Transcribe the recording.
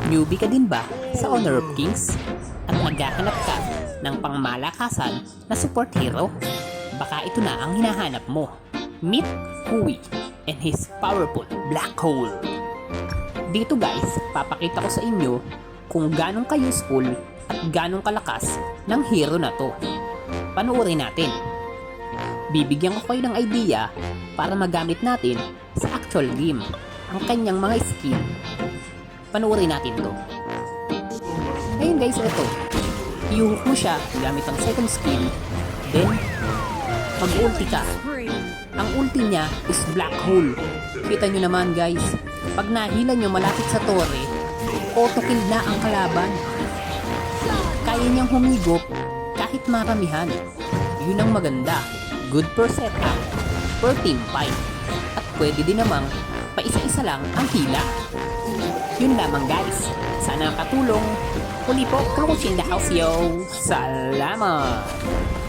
Newbie ka din ba sa Honor of Kings? At naghahanap ka ng pangmalakasan na support hero? Baka ito na ang hinahanap mo. Meet Hui and his powerful black hole. Dito guys, papakita ko sa inyo kung ganong ka-useful at ganong kalakas ng hero na to. Panoorin natin. Bibigyan ko kayo ng idea para magamit natin sa actual game ang kanyang mga skill. Panoorin natin to. Ngayon guys, ito. I-hook mo siya gamit ang second skill. Then, mag-ulti ka. Ang ulti niya is black hole. Kita nyo naman guys, pag nahila nyo malapit sa torre, auto-kill na ang kalaban. Kaya niyang humigop kahit maramihan. Yun ang maganda. Good per setup, per team fight. At pwede din namang paisa-isa lang ang hila. Yun lamang guys. Sana makatulong. Huli po, Kamuchin the House yo. Salamat!